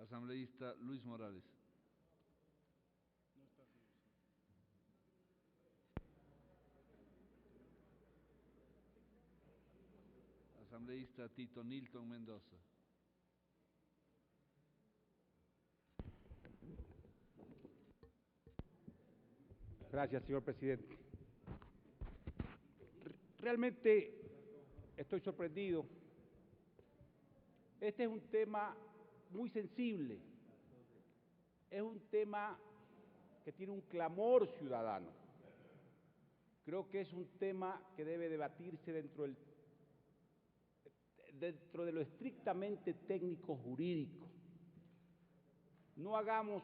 Asambleísta Luis Morales. Asambleísta Tito Nilton Mendoza. Gracias, señor presidente. Realmente estoy sorprendido. Este es un tema muy sensible. Es un tema que tiene un clamor ciudadano. Creo que es un tema que debe debatirse dentro de lo estrictamente técnico-jurídico. No hagamos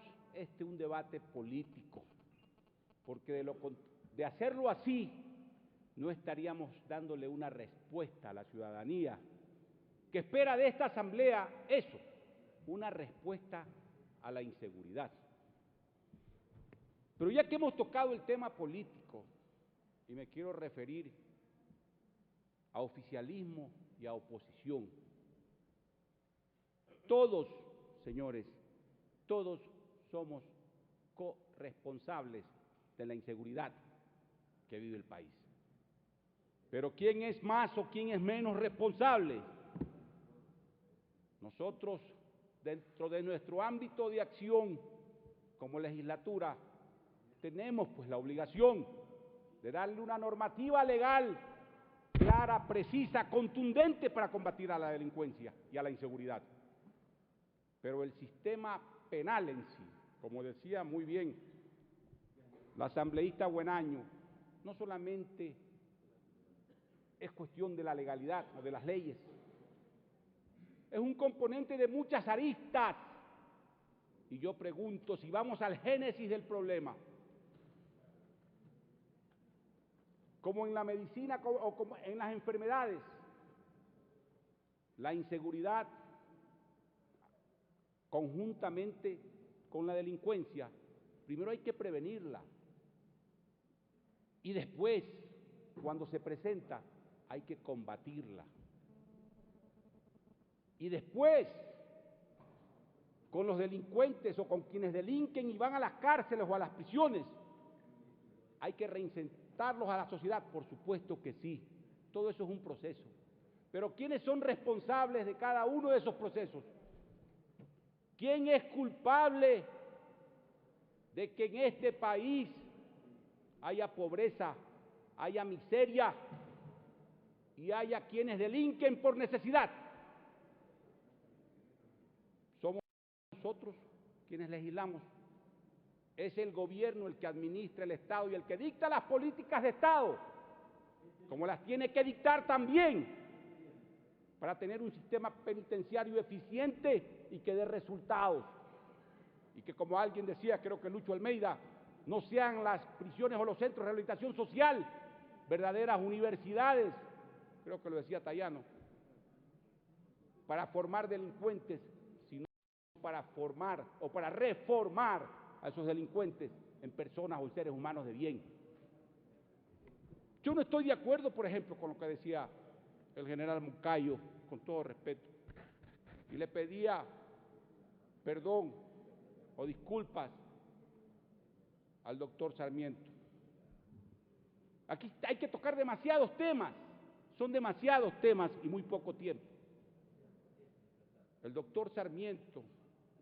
un debate político, porque de hacerlo así, no estaríamos dándole una respuesta a la ciudadanía, que espera de esta asamblea eso, una respuesta a la inseguridad. Pero ya que hemos tocado el tema político, y me quiero referir a oficialismo y a oposición, todos, señores, todos somos corresponsables de la inseguridad que vive el país. Pero ¿quién es más o quién es menos responsable? Nosotros, dentro de nuestro ámbito de acción como legislatura, tenemos pues la obligación de darle una normativa legal clara, precisa, contundente para combatir a la delincuencia y a la inseguridad. Pero el sistema penal en sí, como decía muy bien la asambleísta Buenaño, no solamente es cuestión de la legalidad o de las leyes, es un componente de muchas aristas. Y yo pregunto, si vamos al génesis del problema, como en la medicina o como en las enfermedades, la inseguridad conjuntamente con la delincuencia, primero hay que prevenirla y después, cuando se presenta, hay que combatirla. Y después, con los delincuentes o con quienes delinquen y van a las cárceles o a las prisiones, hay que reinsertarlos a la sociedad, por supuesto que sí. Todo eso es un proceso. Pero ¿quiénes son responsables de cada uno de esos procesos? ¿Quién es culpable de que en este país haya pobreza, haya miseria y haya quienes delinquen por necesidad? Somos nosotros quienes legislamos. Es el gobierno el que administra el Estado y el que dicta las políticas de Estado, como las tiene que dictar también, para tener un sistema penitenciario eficiente y que dé resultados. Y que, como alguien decía, creo que Lucho Almeida, no sean las prisiones o los centros de rehabilitación social verdaderas universidades, creo que lo decía Tayano, para formar delincuentes, sino para formar o para reformar a esos delincuentes en personas o en seres humanos de bien. Yo no estoy de acuerdo, por ejemplo, con lo que decía el general Moncayo, con todo respeto, y le pedía perdón o disculpas al doctor Sarmiento. Aquí hay que tocar demasiados temas, son demasiados temas y muy poco tiempo. El doctor Sarmiento,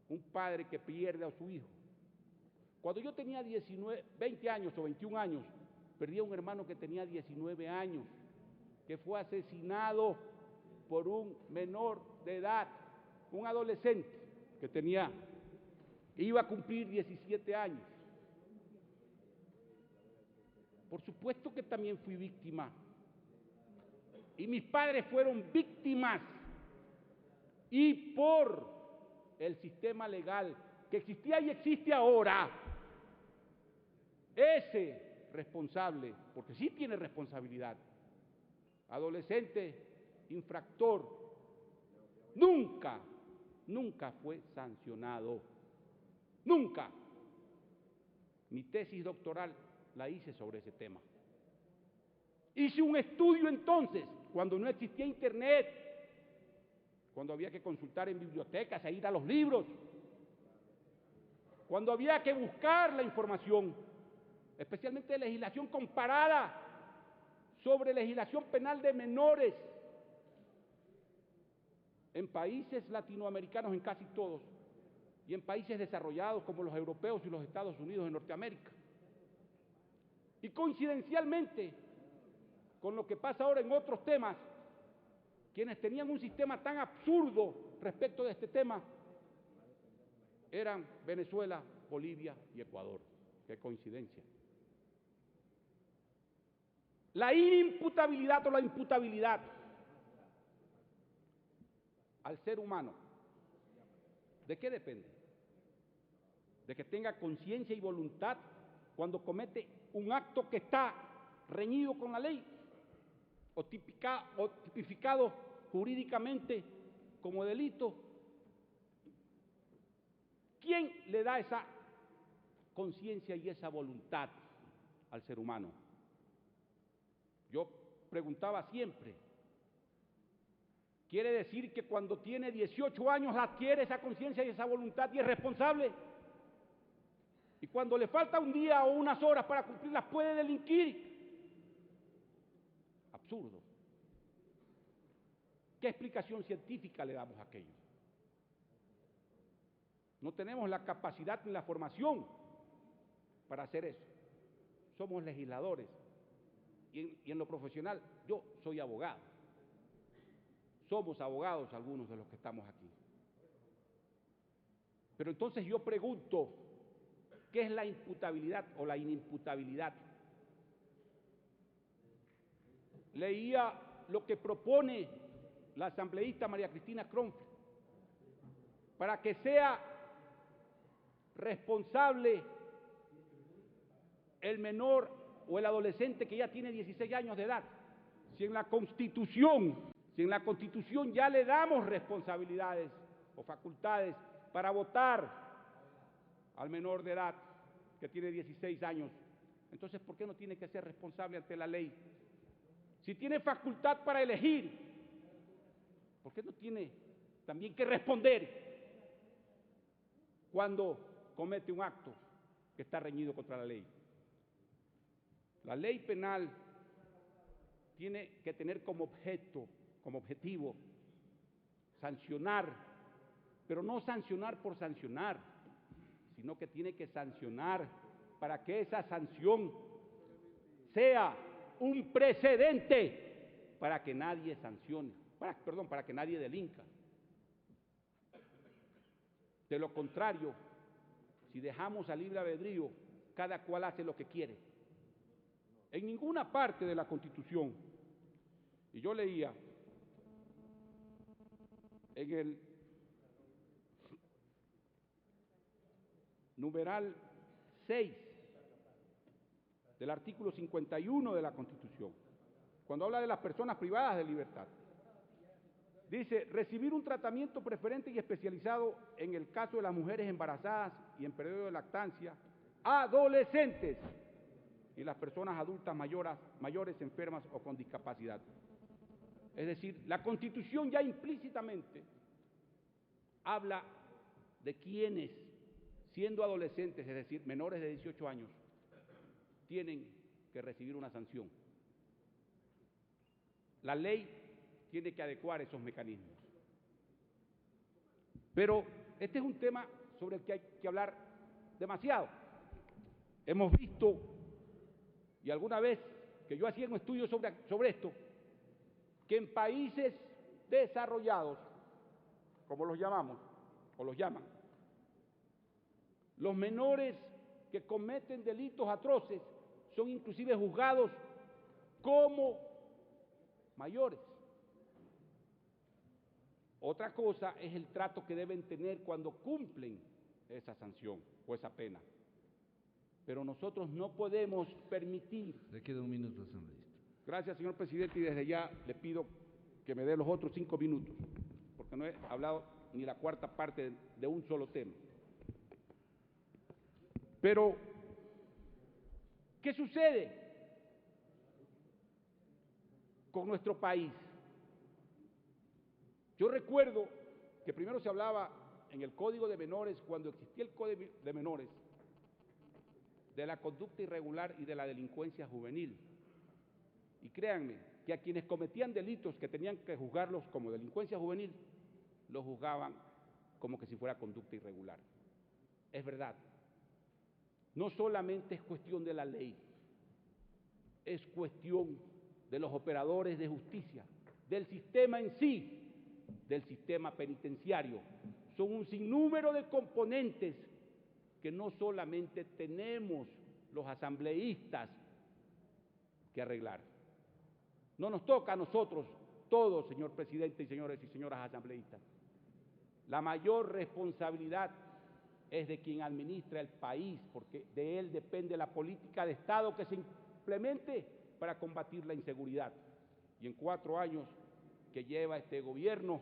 un padre que pierde a su hijo. Cuando yo tenía 20 años o 21 años, perdí a un hermano que tenía 19 años, que fue asesinado por un menor de edad, un adolescente que iba a cumplir 17 años. Por supuesto que también fui víctima. Y mis padres fueron víctimas. Y por el sistema legal que existía y existe ahora, ese responsable, porque sí tiene responsabilidad, adolescente, infractor, nunca fue sancionado. Nunca. Mi tesis doctoral la hice sobre ese tema. Hice un estudio entonces, cuando no existía internet, cuando había que consultar en bibliotecas e ir a los libros, cuando había que buscar la información, especialmente de legislación comparada sobre legislación penal de menores, en países latinoamericanos, en casi todos, y en países desarrollados como los europeos y los Estados Unidos de Norteamérica. Y coincidencialmente, con lo que pasa ahora en otros temas, quienes tenían un sistema tan absurdo respecto de este tema eran Venezuela, Bolivia y Ecuador. ¡Qué coincidencia! La inimputabilidad o la imputabilidad al ser humano, ¿de qué depende? De que tenga conciencia y voluntad cuando comete un acto que está reñido con la ley o tipificado jurídicamente como delito. ¿Quién le da esa conciencia y esa voluntad al ser humano? Yo preguntaba siempre, ¿quiere decir que cuando tiene 18 años adquiere esa conciencia y esa voluntad y es responsable? Y cuando le falta un día o unas horas para cumplirlas puede delinquir. Absurdo. ¿Qué explicación científica le damos a aquello? No tenemos la capacidad ni la formación para hacer eso. Somos legisladores. Y en lo profesional, yo soy abogado. Somos abogados algunos de los que estamos aquí. Pero entonces yo pregunto, ¿qué es la imputabilidad o la inimputabilidad? Leía lo que propone la asambleísta María Cristina Cronfle para que sea responsable el menor o el adolescente que ya tiene 16 años de edad. Si en la Constitución ya le damos responsabilidades o facultades para votar al menor de edad que tiene 16 años, entonces ¿por qué no tiene que ser responsable ante la ley? Si tiene facultad para elegir, ¿por qué no tiene también que responder cuando comete un acto que está reñido contra la ley? La ley penal tiene que tener como objetivo, sancionar, pero no sancionar por sancionar, sino que tiene que sancionar para que esa sanción sea un precedente para que nadie sancione, para que nadie delinca. De lo contrario, si dejamos a libre albedrío, cada cual hace lo que quiere. En ninguna parte de la Constitución, y yo leía en el numeral 6 del artículo 51 de la Constitución, cuando habla de las personas privadas de libertad, dice, recibir un tratamiento preferente y especializado en el caso de las mujeres embarazadas y en periodo de lactancia, adolescentes y las personas adultas mayores enfermas o con discapacidad. Es decir, la Constitución ya implícitamente habla de quienes, siendo adolescentes, es decir, menores de 18 años, tienen que recibir una sanción. La ley tiene que adecuar esos mecanismos. Pero este es un tema sobre el que hay que hablar demasiado. Hemos visto, y alguna vez que yo hacía un estudio sobre esto, que en países desarrollados, como los llamamos, o los llaman, los menores que cometen delitos atroces son inclusive juzgados como mayores. Otra cosa es el trato que deben tener cuando cumplen esa sanción o esa pena. Pero nosotros no podemos permitir... Le queda un minuto, asambleísta. Gracias, señor presidente, y desde ya le pido que me dé los otros 5 minutos, porque no he hablado ni la cuarta parte de un solo tema. Pero, ¿qué sucede con nuestro país? Yo recuerdo que primero se hablaba en el Código de Menores, cuando existía el Código de Menores, de la conducta irregular y de la delincuencia juvenil. Y créanme que a quienes cometían delitos que tenían que juzgarlos como delincuencia juvenil, los juzgaban como que si fuera conducta irregular. Es verdad. No solamente es cuestión de la ley, es cuestión de los operadores de justicia, del sistema en sí, del sistema penitenciario. Son un sinnúmero de componentes que no solamente tenemos los asambleístas que arreglar. No nos toca a nosotros todos, señor presidente y señores y señoras asambleístas. La mayor responsabilidad es de quien administra el país, porque de él depende la política de Estado que se implemente para combatir la inseguridad. Y en 4 años que lleva este gobierno,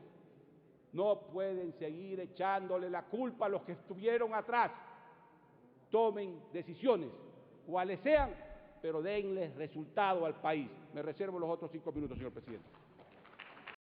no pueden seguir echándole la culpa a los que estuvieron atrás. Tomen decisiones, cuales sean, pero denles resultado al país. Me reservo los otros 5 minutos, señor presidente.